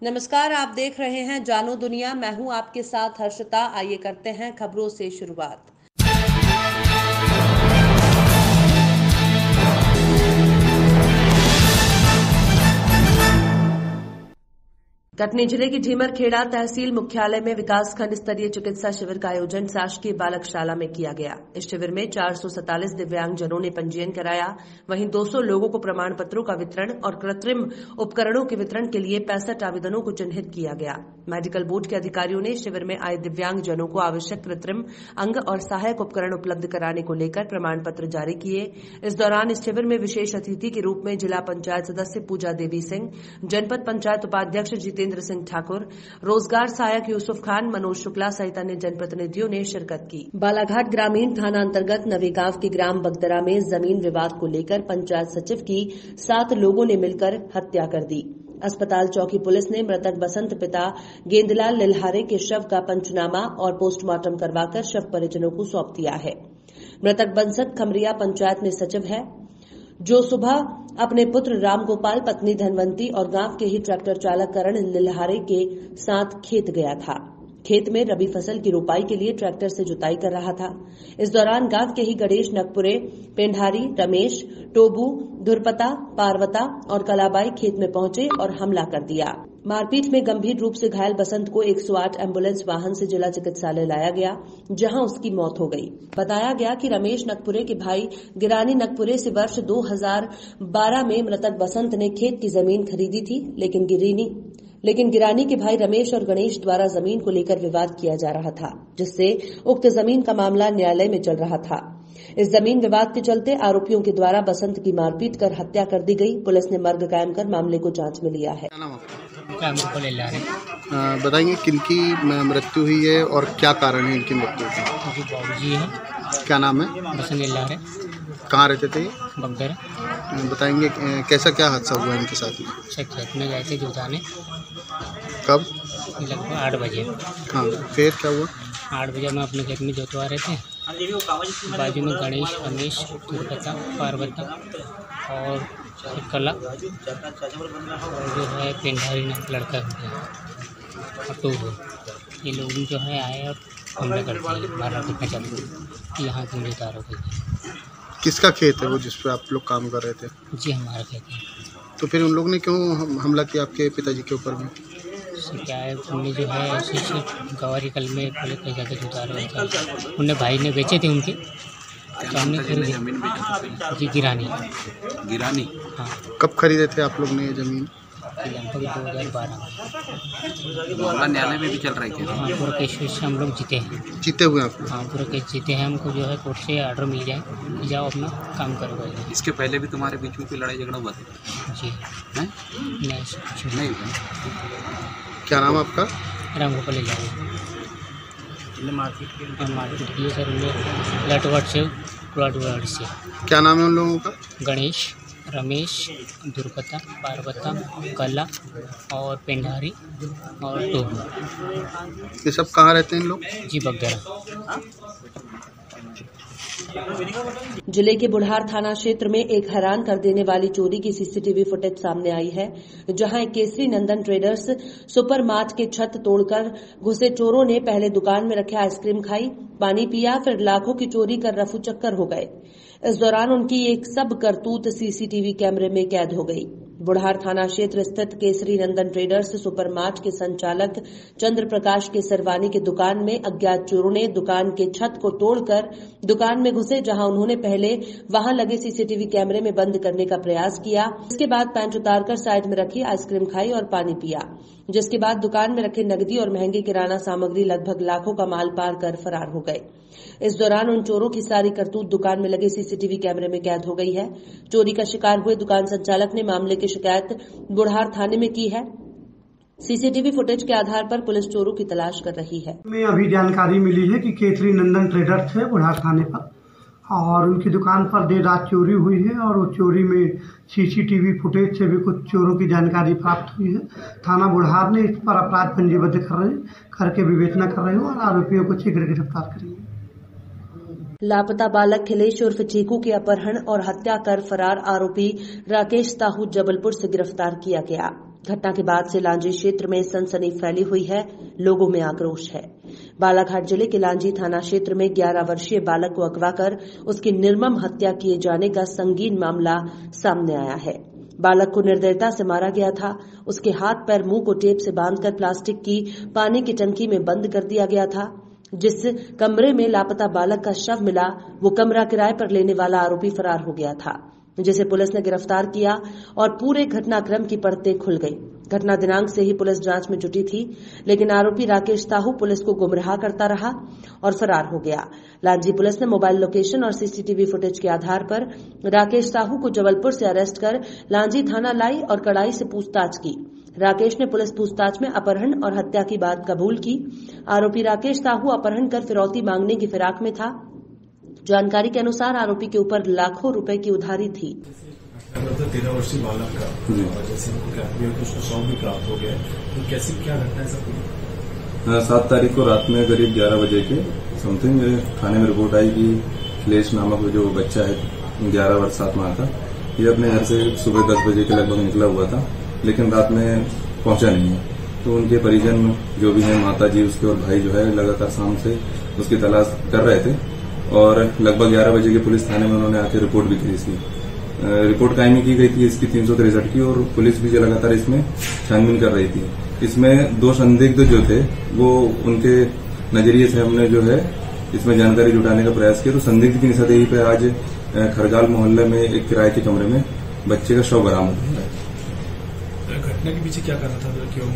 नमस्कार, आप देख रहे हैं जानो दुनिया। मैं हूं आपके साथ हर्षिता। आइए करते हैं खबरों से शुरुआत। कटनी जिले की ढीमरखेड़ा तहसील मुख्यालय में विकासखंड स्तरीय चिकित्सा शिविर का आयोजन शासकीय बालकशाला में किया गया। इस शिविर में 447 दिव्यांगजनों ने पंजीयन कराया। वहीं 200 लोगों को प्रमाण पत्रों का वितरण और कृत्रिम उपकरणों के वितरण के लिए 65 आवेदनों को चिन्हित किया गया। मेडिकल बोर्ड के अधिकारियों ने शिविर में आए दिव्यांगजनों को आवश्यक कृत्रिम अंग और सहायक उपकरण उपलब्ध कराने को लेकर प्रमाण पत्र जारी किए। इस दौरान इस शिविर में विशेष अतिथि के रूप में जिला पंचायत सदस्य पूजा देवी सिंह, जनपद पंचायत उपाध्यक्ष जितेंद्र सिंह ठाकुर, रोजगार सहायक यूसुफ खान, मनोज शुक्ला सहित अन्य जनप्रतिनिधियों ने शिरकत की। बालाघाट ग्रामीण थाना अंतर्गत नवेगांव के ग्राम बगदरा में जमीन विवाद को लेकर पंचायत सचिव की 7 लोगों ने मिलकर हत्या कर दी। अस्पताल चौकी पुलिस ने मृतक बसंत पिता गेंदलाल लिल्हारे के शव का पंचनामा और पोस्टमार्टम करवाकर शव परिजनों को सौंप दिया है। मृतक बंसत खमरिया पंचायत में सचिव है, जो सुबह अपने पुत्र रामगोपाल, पत्नी धनवंती और गांव के ही ट्रैक्टर चालक करण लिल्हारे के साथ खेत गया था। खेत में रबी फसल की रोपाई के लिए ट्रैक्टर से जुताई कर रहा था। इस दौरान गांव के ही गणेश नकपुरे, पेंढारी, रमेश, टोबू, धुरपता, पार्वता और कलाबाई खेत में पहुंचे और हमला कर दिया। मारपीट में गंभीर रूप से घायल बसंत को 108 एम्बुलेंस वाहन से जिला चिकित्सालय लाया गया, जहां उसकी मौत हो गई। बताया गया कि रमेश नकपुरे के भाई गिरानी नकपुरे से वर्ष 2012 में मृतक बसंत ने खेत की जमीन खरीदी थी, लेकिन गिरानी के भाई रमेश और गणेश द्वारा जमीन को लेकर विवाद किया जा रहा था, जिससे उक्त जमीन का मामला न्यायालय में चल रहा था। इस जमीन विवाद के चलते आरोपियों के द्वारा बसंत की मारपीट कर हत्या कर दी गई। पुलिस ने मर्ग कायम कर मामले को जांच में लिया है। बताएंगे किनकी मृत्यु हुई है और क्या कारण है इनकी मृत्यु की? बाबूजी है। क्या नाम है? बसंत लिल्हारे। कहाँ रहते थे? बगदर। बताएंगे कैसा क्या हादसा हुआ इनके साथ में? खेत में गए थे जुताने। कब? लगभग 8 बजे। हाँ, फिर क्या हुआ? 8 बजे हम अपने खेत में जोतवा रहे थे। बाजू में गणेश, रमेश, धुरपता, पार्वता और कला और जो है पेंढारी नाम लड़का और टोबू, ये लोग जो है आए और हमला कर दिया, मारना पीटना चालू किया। यहाँ के मुझे आरोपी थे। किसका खेत है वो जिस पर आप लोग काम कर रहे थे? जी हमारा खेत है। तो फिर उन लोग ने क्यों हमला किया आपके पिताजी के ऊपर में? क्या है, उनने जो है ऐसे गवारी कल में पहले कई जगह जुता रहे थे। उन्हें भाई ने बेचे थे उनके, तो हमने खरीदी। जी गिरानी। हाँ। कब खरीदे थे आप लोग ने ये जमीन? लगभग 2012 मामला न्यायालय में भी चल रही थी। हाँ, पूरा केस से हम लोग जीते हैं। जीते हुए आप लोग? हाँ, पूरा केस जीते हैं। हमको जो है कोर्ट से ऑर्डर मिल जाए कि जाओ अपना काम करो भाई। इसके पहले भी तुम्हारे बीच में कोई लड़ाई झगड़ा हुआ था? जी हैं? नहीं, ऐसा कुछ नहीं हुआ। क्या नाम आपका? रामगोपाल लिल्हारे। मारपीट किए सर उन्हें लटवट से। क्या नाम है उन लोगों का? गणेश, रमेश, धुरपता, पार्वता, कला और पेंढारी और टोबू। ये सब कहाँ रहते हैं इन लोग? जी बगदरा। जिले के बुढ़ार थाना क्षेत्र में एक हैरान कर देने वाली चोरी की सीसीटीवी फुटेज सामने आई है, जहां एक केसरी नंदन ट्रेडर्स सुपर मार्ट के छत तोड़कर घुसे चोरों ने पहले दुकान में रखे आइसक्रीम खाई, पानी पिया, फिर लाखों की चोरी कर रफू चक्कर हो गए। इस दौरान उनकी एक सब करतूत सीसीटीवी कैमरे में कैद हो गई। बुढ़ार थाना क्षेत्र स्थित केसरी नंदन ट्रेडर्स सुपर मार्ट के संचालक चंद्र प्रकाश के सरवानी की दुकान में अज्ञात चोरों ने दुकान के छत को तोड़कर दुकान में घुसे, जहां उन्होंने पहले वहां लगे सीसीटीवी कैमरे में बंद करने का प्रयास किया। इसके बाद पैंट उतारकर साइड में रखी आइसक्रीम खाई और पानी पिया, जिसके बाद दुकान में रखे नकदी और महंगी किराना सामग्री लगभग लाखों का माल पार कर फरार हो गए। इस दौरान उन चोरों की सारी करतूत दुकान में लगे सीसीटीवी कैमरे में कैद हो गई है। चोरी का शिकार हुए दुकान संचालक ने मामले की शिकायत बुढ़ार थाने में की है। सीसीटीवी फुटेज के आधार पर पुलिस चोरों की तलाश कर रही है। में अभी जानकारी मिली है कि केसरी नंदन ट्रेडर्स है बुढ़ार थाने पर, और उनकी दुकान पर देर रात चोरी हुई है और उस चोरी में सीसीटीवी फुटेज से भी कुछ चोरों की जानकारी प्राप्त हुई है। थाना बुढ़ार ने इस पर अपराध पंजीबद्ध करके विवेचना कर रहे हैं और आरोपियों को शीघ्र गिरफ्तार करेंगे। लापता बालक खिलेश उर्फ चीकू के अपहरण और हत्या कर फरार आरोपी राकेश साहू जबलपुर से गिरफ्तार किया गया। घटना के बाद से लांजी क्षेत्र में सनसनी फैली हुई है, लोगों में आक्रोश है। बालाघाट जिले के लांजी थाना क्षेत्र में 11 वर्षीय बालक को अगवा कर उसकी निर्मम हत्या किए जाने का संगीन मामला सामने आया है। बालक को निर्दयता से मारा गया था। उसके हाथ पैर मुंह को टेप से बांधकर प्लास्टिक की पानी की टंकी में बंद कर दिया गया था। जिस कमरे में लापता बालक का शव मिला, वो कमरा किराए पर लेने वाला आरोपी फरार हो गया था, जिसे पुलिस ने गिरफ्तार किया और पूरे घटनाक्रम की परतें खुल गई। घटना दिनांक से ही पुलिस जांच में जुटी थी, लेकिन आरोपी राकेश साहू पुलिस को गुमराह करता रहा और फरार हो गया। लांजी पुलिस ने मोबाइल लोकेशन और सीसीटीवी फुटेज के आधार पर राकेश साहू को जबलपुर से अरेस्ट कर लांजी थाना लाई और कड़ाई से पूछताछ की। राकेश ने पुलिस पूछताछ में अपहरण और हत्या की बात कबूल की। आरोपी राकेश साहू अपहरण कर फिरौती मांगने की फिराक में था। जानकारी के अनुसार आरोपी के ऊपर लाखों रुपए की उधारी थी। 13 वर्षीय बालक का जैसे उसको शव भी प्राप्त हो गया, तो कैसी क्या घटना है सब? 7 तारीख को रात में करीब 11 बजे के समथिंग थाने में रिपोर्ट आई कि अखिलेश नामक जो बच्चा है 11 वर्ष 7 माह का, ये अपने घर से सुबह 10 बजे के लगभग निकला हुआ था, लेकिन रात में पहुंचा नहीं है। तो उनके परिजन जो भी हैं, माता जी उसके और भाई जो है, लगातार शाम से उसकी तलाश कर रहे थे और लगभग 11 बजे के पुलिस थाने में उन्होंने आके रिपोर्ट भी की। इसकी रिपोर्ट कायमी की गई थी इसकी 363 की, और पुलिस भी लगातार इसमें छानबीन कर रही थी। इसमें 2 संदिग्ध जो थे वो उनके नजरिए से हमने जो है इसमें जानकारी जुटाने का प्रयास किया। तो संदिग्ध की निशानदेही पे आज खरगाल मोहल्ले में एक किराए के कमरे में बच्चे का शव बरामद हुआ है। घटना के पीछे क्या कारण था, क्यों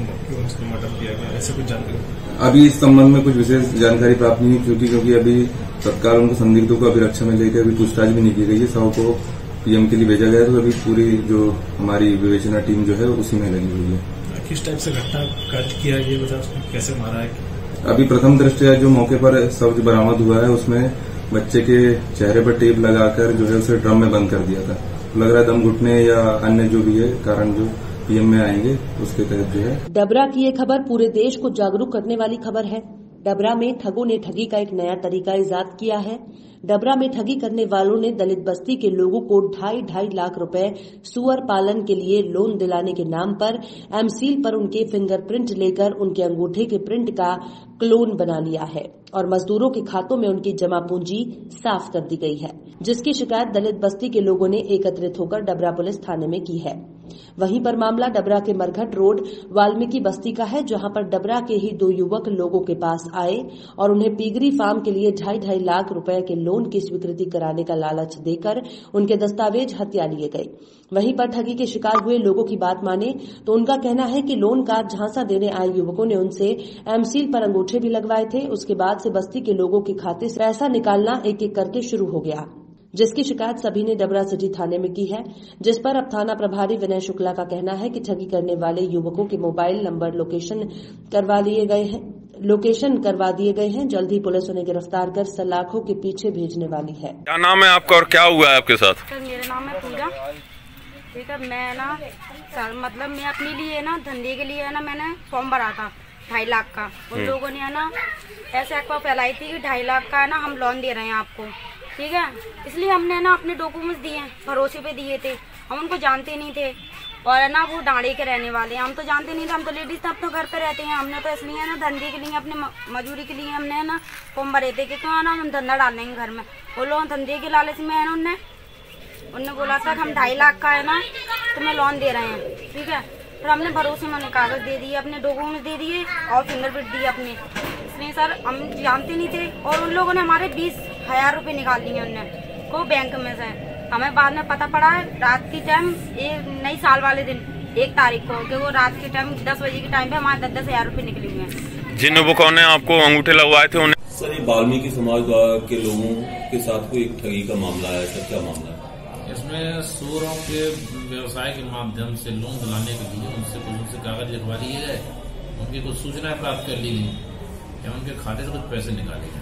उसको मर्डर किया गया, ऐसे कुछ जानकारी? अभी इस संबंध में कुछ विशेष जानकारी प्राप्त नहीं हुई, क्योंकि अभी तत्काल उनको संदिग्धों को अभिरक्षा में लेकर अभी पूछताछ भी नहीं की गई है। शव को पीएम के लिए भेजा गया है, तो अभी पूरी जो हमारी विवेचना टीम जो है उसी में लगी हुई है। किस टाइप से घटना किया, ये बता, उसको कैसे मारा है? अभी प्रथम दृष्टया जो मौके पर शव बरामद हुआ है उसमें बच्चे के चेहरे पर टेप लगाकर जो है उसे ड्रम में बंद कर दिया था। लग रहा है दम घुटने या अन्य जो भी है कारण जो पीएम में आएंगे उसके तहत जो है। डबरा की ये खबर पूरे देश को जागरूक करने वाली खबर है। डबरा में ठगों ने ठगी का एक नया तरीका इजाद किया है। डबरा में ठगी करने वालों ने दलित बस्ती के लोगों को 2.5 लाख रुपए सुअर पालन के लिए लोन दिलाने के नाम पर एमसील पर उनके फिंगरप्रिंट लेकर उनके अंगूठे के प्रिंट का क्लोन बना लिया है और मजदूरों के खातों में उनकी जमा पूंजी साफ कर दी गई है, जिसकी शिकायत दलित बस्ती के लोगों ने एकत्रित होकर डबरा पुलिस थाने में की है। वहीं पर मामला डबरा के मरघट रोड वाल्मीकि बस्ती का है, जहां पर डबरा के ही 2 युवक लोगों के पास आए और उन्हें पीगरी फार्म के लिए 2.5 लाख रुपए के लोन की स्वीकृति कराने का लालच देकर उनके दस्तावेज हथिया लिए गए। वहीं पर ठगी के शिकार हुए लोगों की बात माने तो उनका कहना है कि लोन का झांसा देने आए युवकों ने उनसे एमसील पर अंगूठे भी लगवाए थे। उसके बाद से बस्ती के लोगों के खाते से पैसा निकालना एक एक करके शुरू हो गया, जिसकी शिकायत सभी ने डबरा सिटी थाने में की है, जिस पर अब थाना प्रभारी विनय शुक्ला का कहना है कि ठगी करने वाले युवकों के मोबाइल नंबर लोकेशन करवा दिए गए हैं। जल्द ही पुलिस उन्हें गिरफ्तार कर सलाखों के पीछे भेजने वाली है। क्या नाम है आपका और क्या हुआ है आपके साथ? सर मेरा नाम है पूजा। ठीक है, मैं ना सर मतलब मैं अपने लिए ना धंधे के लिए है ना मैंने फॉर्म भरा था 2.5 लाख का। उन लोगों ने है ना ऐसे अफवाह फैलाई थी कि 2.5 लाख का है ना हम लोन दे रहे हैं आपको, ठीक है। इसलिए हमने ना अपने डॉक्यूमेंट्स दिए, भरोसे पे दिए थे। हम उनको जानते नहीं थे और है ना वो डांडे के रहने वाले हैं, हम तो जानते नहीं थे। हम तो लेडीज तब तो घर पे रहते हैं। हमने तो इसलिए है ना धंधे के लिए अपने मजदूरी के लिए हमने है ना फॉर्म भरे थे कि क्यों है ना हम धंधा डाल देंगे घर में। वो लोग धंधे के लालच में है ना उनने बोला था कि हम 2.5 लाख का है ना तुम्हें लोन दे रहे हैं, ठीक है। फिर हमने भरोसे में कागज दे दिए, अपने डॉक्यूमेंट्स दे दिए और फिंगरप्रिंट दिए अपने। इसलिए सर हम जानते नहीं थे और उन लोगों ने हमारे 20,000 रुपये निकाल लिए उनने को बैंक में से। हमें बाद में पता पड़ा है रात की टाइम नई साल वाले दिन 1 तारीख को कि वो रात के टाइम 10 बजे के टाइम पे हमारे 10,000 रुपये निकले हुए हैं। जिन युवकों ने आपको अंगूठे लगवाए थे उन्हें? सर ये वाल्मीकि समाज के लोगों के साथ कोई ठगी का मामला है सर, क्या मामला है? इसमें सूअरों के व्यवसाय के माध्यम से लोन दिलाने के लिए उनसे कागज लिखवा लिए गए, उनकी कुछ सूचनाएं प्राप्त कर ली गई या उनके खाते से कुछ पैसे निकाले गए।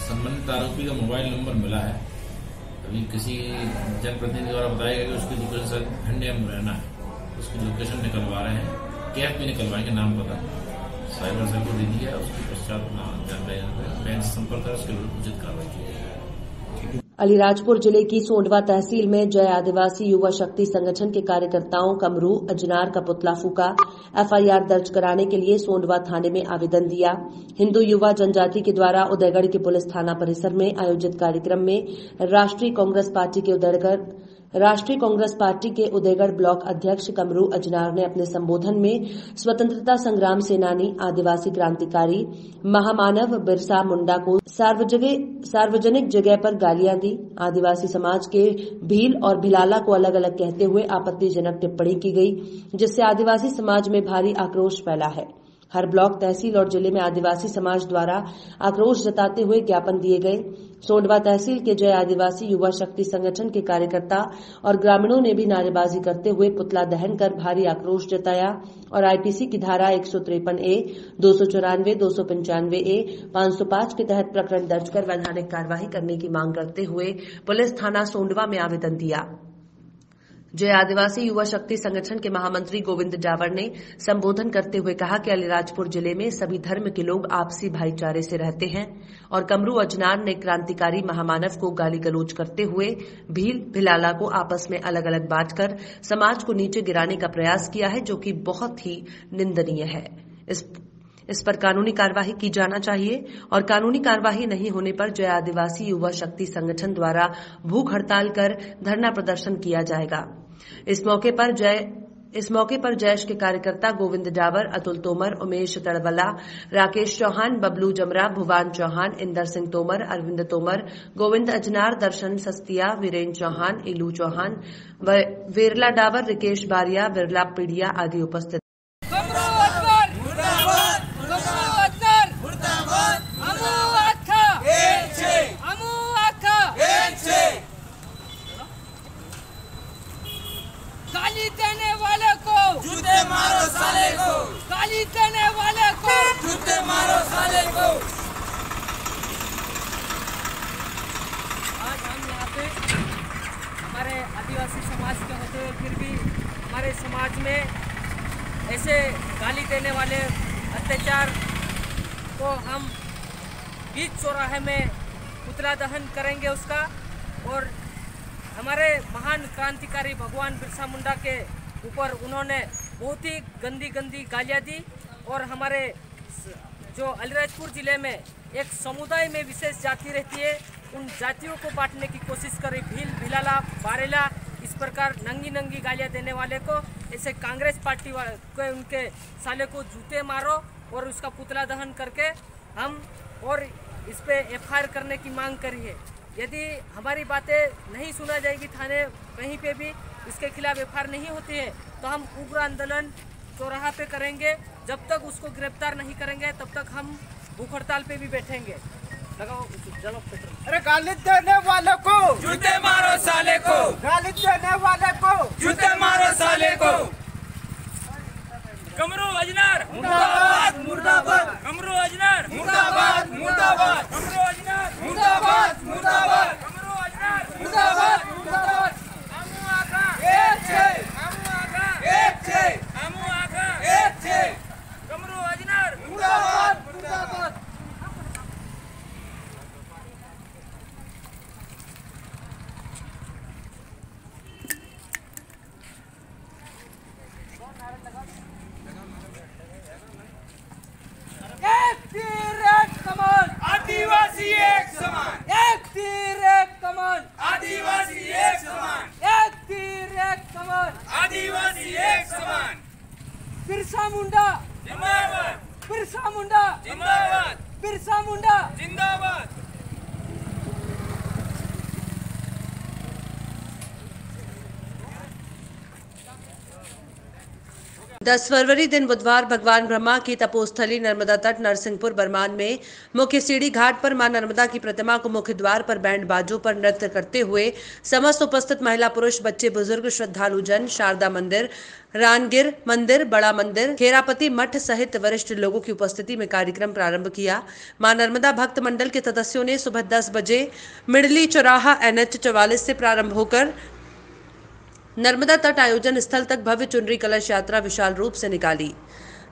संबंधित आरोपी का मोबाइल नंबर मिला है। अभी किसी जनप्रतिनिधि द्वारा बताया गया कि उसकी लोकेशन सर भंडे में रहना है, उसकी लोकेशन निकलवा रहे हैं, कैब भी निकलवाएंगे, नाम पता साइबर सेल को दे दिया। उसके पश्चात जानकारी बैंक से संपर्क कर उसके विरुद्ध उचित कार्रवाई की जाएगी। अलीराजपुर जिले की सोंडवा तहसील में जय आदिवासी युवा शक्ति संगठन के कार्यकर्ताओं कमरू अजनार का पुतला फूका। एफआईआर दर्ज कराने के लिए सोंडवा थाने में आवेदन दिया। हिंदू युवा जनजाति के द्वारा उदयगढ़ के पुलिस थाना परिसर में आयोजित कार्यक्रम में राष्ट्रीय कांग्रेस पार्टी के उदयगढ़ ब्लॉक अध्यक्ष कमरू अजनार ने अपने संबोधन में स्वतंत्रता संग्राम सेनानी, आदिवासी क्रांतिकारी, महामानव बिरसा मुंडा को सार्वजनिक जगह पर गालियां दी। आदिवासी समाज के भील और भिलाला को अलग अलग कहते हुए आपत्तिजनक टिप्पणी की गई, जिससे आदिवासी समाज में भारी आक्रोश फैला है। हर ब्लॉक, तहसील और जिले में आदिवासी समाज द्वारा आक्रोश जताते हुए ज्ञापन दिए गए। सोंडवा तहसील के जय आदिवासी युवा शक्ति संगठन के कार्यकर्ता और ग्रामीणों ने भी नारेबाजी करते हुए पुतला दहन कर भारी आक्रोश जताया और आईपीसी की धारा 153A, 294, 295A, 505 के तहत प्रकरण दर्ज कर वैधानिक कार्यवाही करने की मांग करते हुए पुलिस थाना सोंडवा में आवेदन दिया। जय आदिवासी युवा शक्ति संगठन के महामंत्री गोविंद डावर ने संबोधन करते हुए कहा कि अलीराजपुर जिले में सभी धर्म के लोग आपसी भाईचारे से रहते हैं और कमरू अजनार ने क्रांतिकारी महामानव को गाली गलौज करते हुए भील भिलाला को आपस में अलग अलग बांटकर समाज को नीचे गिराने का प्रयास किया है, जो कि बहुत ही निंदनीय है। इस पर कानूनी कार्यवाही की जाना चाहिए और कानूनी कार्यवाही नहीं होने पर जय आदिवासी युवा शक्ति संगठन द्वारा भूख हड़ताल कर धरना प्रदर्शन किया जाएगा। इस मौके पर जैश के कार्यकर्ता गोविंद डावर, अतुल तोमर, उमेश तड़वला, राकेश चौहान, बबलू जमरा, भुवान चौहान, इंदर सिंह तोमर, अरविंद तोमर, गोविंद अजनार, दर्शन सस्तिया, वीरेंद्र चौहान, इलू चौहान, वेरला डावर, रिकेश बारिया, विरला पीड़िया आदि उपस्थित। गाली देने वाले को जूते मारो साले को, गाली देने वाले को जूते मारो साले को। आज हम यहाँ पे हमारे आदिवासी समाज के होते हुए फिर भी हमारे समाज में ऐसे गाली देने वाले अत्याचार को हम बीच चौराहे में पुतला दहन करेंगे उसका। और हमारे महान क्रांतिकारी भगवान बिरसा मुंडा के ऊपर उन्होंने बहुत ही गंदी गालियाँ दी और हमारे जो अलीराजपुर जिले में एक समुदाय में विशेष जाति रहती है, उन जातियों को बांटने की कोशिश करी। भील, भिलाला, बारेला, इस प्रकार नंगी गालियाँ देने वाले को ऐसे कांग्रेस पार्टी को उनके साले को जूते मारो और उसका पुतला दहन करके हम और इस पे एफआईआर करने की मांग करी है। यदि हमारी बातें नहीं सुना जाएगी थाने कहीं पे भी इसके खिलाफ एफआईआर नहीं होती है तो हम उग्र आंदोलन चौराहा पे करेंगे। जब तक उसको गिरफ्तार नहीं करेंगे तब तक हम भूख हड़ताल पे भी बैठेंगे। लगाओ चलो पेट्रोल। अरे गाली देने वाले को जूते मारो साले को, गाली देने वाले को जूते मारो साले को। कमरू अजनार मुर्दाबाद मुर्दाबाद, कमरू अजनार मुर्दाबाद मुर्दाबाद, कमरू अजनार मुर्दाबाद मुर्दाबाद, कमरू अजनार मुर्दाबाद मुर्दाबाद। हमू आका एक छे, हमू आका एक छे, हमू आका एक छे, कमरू अजनार मुर्दाबाद मुर्दाबाद। एक तीर एक कमान, आदिवासी एक समान। एक तीर एक कमान, आदिवासी एक समान। एक तीर एक कमान, आदिवासी एक समान। बिरसा मुंडा जिंदाबाद, बिरसा मुंडा जिंदाबाद, बिरसा मुंडा जिंदाबाद। 10 फरवरी दिन बुधवार भगवान ब्रह्मा की तपोस्थली नर्मदा तट नरसिंहपुर बरमान में मुख्य सीढ़ी घाट पर मां नर्मदा की प्रतिमा को मुख्य द्वार पर बैंड बाजों पर नृत्य करते हुए समस्त उपस्थित महिला पुरुष बच्चे बुजुर्ग श्रद्धालु जन शारदा मंदिर, रानगिर मंदिर, बड़ा मंदिर, खेरापति मठ सहित वरिष्ठ लोगों की उपस्थिति में कार्यक्रम प्रारंभ किया। मां नर्मदा भक्त मंडल के सदस्यों ने सुबह 10 बजे मिडली चौराहा NH 44 से प्रारंभ होकर नर्मदा तट आयोजन स्थल तक भव्य चुनरी कलश यात्रा विशाल रूप से निकाली।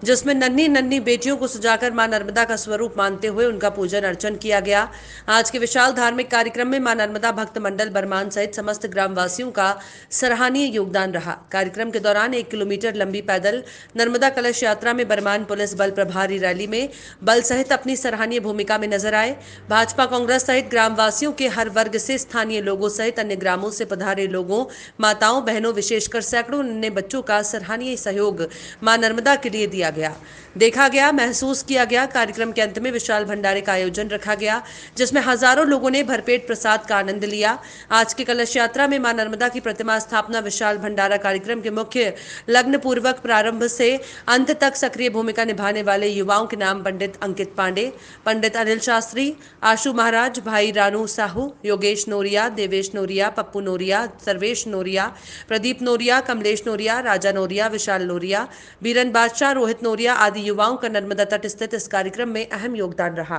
जिसमें नन्ही नन्ही बेटियों को सजाकर मां नर्मदा का स्वरूप मानते हुए उनका पूजन अर्चन किया गया। आज के विशाल धार्मिक कार्यक्रम में मां नर्मदा भक्त मंडल बरमान सहित समस्त ग्रामवासियों का सराहनीय योगदान रहा। कार्यक्रम के दौरान 1 किलोमीटर लंबी पैदल नर्मदा कलश यात्रा में बरमान पुलिस बल प्रभारी रैली में बल सहित अपनी सराहनीय भूमिका में नजर आए। भाजपा कांग्रेस सहित ग्रामवासियों के हर वर्ग से स्थानीय लोगों सहित अन्य ग्रामों से पधारे लोगों, माताओं, बहनों, विशेषकर सैकड़ों नन्हे बच्चों का सराहनीय सहयोग मां नर्मदा के लिए दिया गया, देखा गया, महसूस किया गया। कार्यक्रम के अंत में विशाल भंडारे का आयोजन रखा गया, जिसमें हजारों लोगों ने भरपेट प्रसाद का आनंद लिया। आज की कलश यात्रा में मां नर्मदा की प्रतिमा स्थापना, विशाल भंडारा कार्यक्रम के मुख्य लग्न पूर्वक प्रारंभ से अंत तक सक्रिय भूमिका निभाने वाले युवाओं के नाम पंडित अंकित पांडे, पंडित अनिल शास्त्री, आशु महाराज, भाई रानू साहू, योगेश नोरिया, देवेश नोरिया, पप्पू नोरिया, सर्वेश नोरिया, प्रदीप नोरिया, कमलेश नोरिया, राजा नोरिया, विशाल नोरिया, बीरन बादशाह, रोहित नोरिया आदि युवाओं का नर्मदा तट स्थित इस कार्यक्रम में अहम योगदान रहा।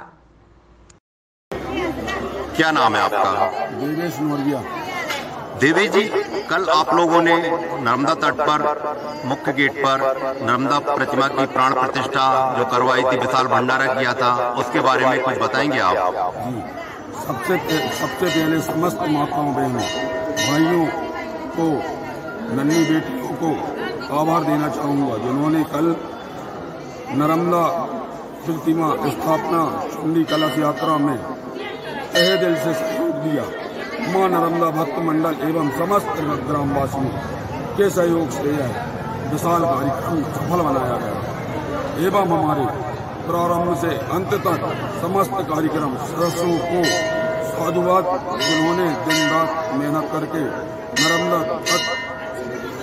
क्या नाम है आपका? देवेश नोरिया। देवेश जी, कल आप लोगों ने नर्मदा तट पर मुख्य गेट पर नर्मदा प्रतिमा की प्राण प्रतिष्ठा जो करवाई थी, विशाल भंडारा किया था, उसके बारे में कुछ बताएंगे आप? जी, सबसे पहले समस्त माताओं, बहनों, भाइयों को, नन्ही बेटियों को आभार देना चाहूँगा जिन्होंने कल नर्मदा प्रतिमा स्थापना चुंडी कलश यात्रा में तहे दिल से सहयोग दिया। मां नर्मदा भक्त मंडल एवं समस्त ग्रामवासियों के सहयोग से यह विशाल कार्यक्रम सफल बनाया गया एवं हमारे प्रारंभ से अंत तक समस्त कार्यक्रम सदस्यों को साधुवाद, जिन्होंने दिन रात मेहनत करके नर्मदा तट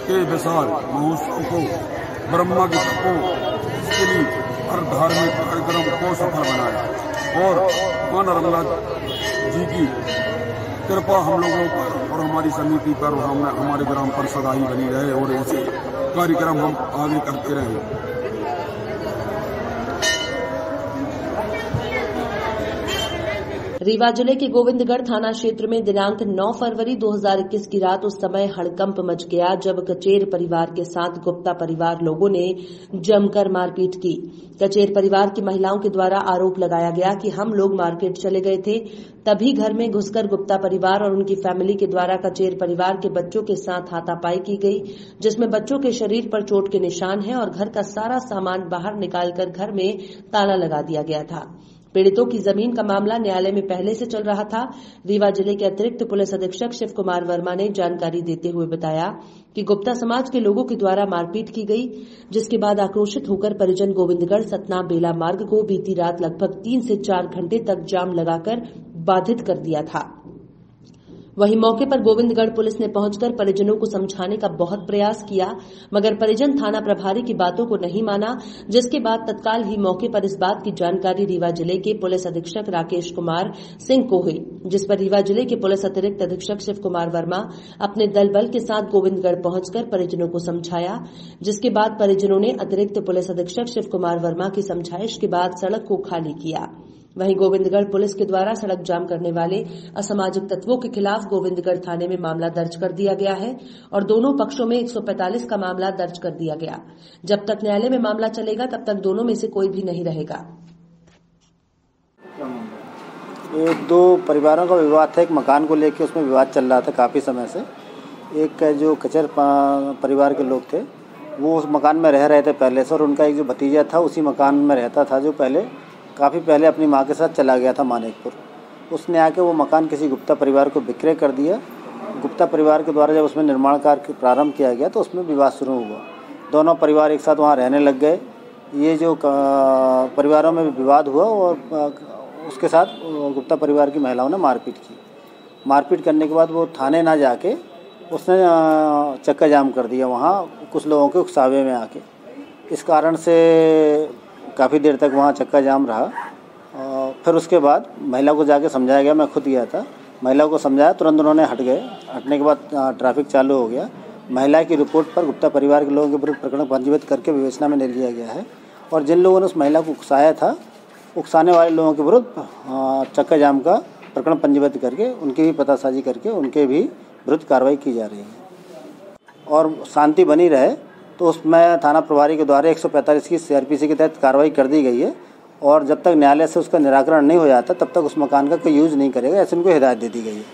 के विशाल महोत्सव को ब्रह्मा की तपों के लिए हर धार्मिक कार्यक्रम को सफल बनाया और मां नर्मदा जी की कृपा हम लोगों पर और हमारी समिति पर और हमारे ग्राम पर सदा ही बनी रहे और ऐसे कार्यक्रम हम आगे करते रहें। रीवा जिले के गोविंदगढ़ थाना क्षेत्र में दिनांक 9 फरवरी 2021 की रात उस समय हड़कंप मच गया जब कचेर परिवार के साथ गुप्ता परिवार लोगों ने जमकर मारपीट की। कचेर परिवार की महिलाओं के द्वारा आरोप लगाया गया कि हम लोग मार्केट चले गए थे, तभी घर में घुसकर गुप्ता परिवार और उनकी फैमिली के द्वारा कचेर परिवार के बच्चों के साथ हाथापाई की गई, जिसमें बच्चों के शरीर पर चोट के निशान हैं और घर का सारा सामान बाहर निकालकर घर में ताला लगा दिया गया था। पीड़ितों की जमीन का मामला न्यायालय में पहले से चल रहा था। रीवा जिले के अतिरिक्त पुलिस अधीक्षक शिव कुमार वर्मा ने जानकारी देते हुए बताया कि गुप्ता समाज के लोगों के द्वारा मारपीट की गई, जिसके बाद आक्रोशित होकर परिजन गोविंदगढ़ सतना बेला मार्ग को बीती रात लगभग 3 से 4 घंटे तक जाम लगाकर बाधित कर दिया था। वहीं मौके पर गोविंदगढ़ पुलिस ने पहुंचकर परिजनों को समझाने का बहुत प्रयास किया, मगर परिजन थाना प्रभारी की बातों को नहीं माना, जिसके बाद तत्काल ही मौके पर इस बात की जानकारी रीवा जिले के पुलिस अधीक्षक राकेश कुमार सिंह को हुई, जिस पर रीवा जिले के पुलिस अतिरिक्त अधीक्षक शिव कुमार वर्मा अपने दल बल के साथ गोविंदगढ़ पहुंचकर परिजनों को समझाया, जिसके बाद परिजनों ने अतिरिक्त पुलिस अधीक्षक शिव कुमार वर्मा की समझाइश के बाद सड़क को खाली किया। वहीं गोविंदगढ़ पुलिस के द्वारा सड़क जाम करने वाले असामाजिक तत्वों के खिलाफ गोविंदगढ़ थाने में मामला दर्ज कर दिया गया है और दोनों पक्षों में 145 का मामला दर्ज कर दिया गया। जब तक न्यायालय में मामला चलेगा तब तक दोनों में से कोई भी नहीं रहेगा। 2 परिवारों का विवाद था, एक मकान को लेकर उसमें विवाद चल रहा था काफ़ी समय से। एक जो कचर परिवार के लोग थे वो उस मकान में रह रहे थे पहले से, और उनका एक जो भतीजा था उसी मकान में रहता था, जो काफ़ी पहले अपनी माँ के साथ चला गया था मानिकपुर। उसने आके वो मकान किसी गुप्ता परिवार को विक्रय कर दिया। गुप्ता परिवार के द्वारा जब उसमें निर्माण कार्य प्रारंभ किया गया तो उसमें विवाद शुरू हुआ। दोनों परिवार एक साथ वहाँ रहने लग गए। ये जो परिवारों में विवाद हुआ और उसके साथ गुप्ता परिवार की महिलाओं ने मारपीट की। मारपीट करने के बाद वो थाने ना जाके उसने चक्का जाम कर दिया वहाँ कुछ लोगों के उकसावे में आके। इस कारण से काफ़ी देर तक वहाँ चक्का जाम रहा। फिर उसके बाद महिला को जाके समझाया गया, मैं खुद गया था, महिला को समझाया, तुरंत उन्होंने हट गए। हटने के बाद ट्रैफिक चालू हो गया। महिला की रिपोर्ट पर गुप्ता परिवार के लोगों के विरुद्ध प्रकरण पंजीबद्ध करके विवेचना में ले लिया गया है और जिन लोगों ने उस महिला को उकसाया था, उकसाने वाले लोगों के विरुद्ध चक्का जाम का प्रकरण पंजीबद्ध करके उनकी भी पतासाजी करके उनके भी विरुद्ध कार्रवाई की जा रही है। और शांति बनी रहे तो उसमें थाना प्रभारी के द्वारा 145 की CRPC के तहत कार्रवाई कर दी गई है और जब तक न्यायालय से उसका निराकरण नहीं हो जाता तब तक उस मकान का कोई यूज नहीं करेगा, ऐसे उनको हिदायत दे दी गई है।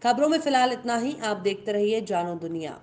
खबरों में फिलहाल इतना ही। आप देखते रहिए जानो दुनिया।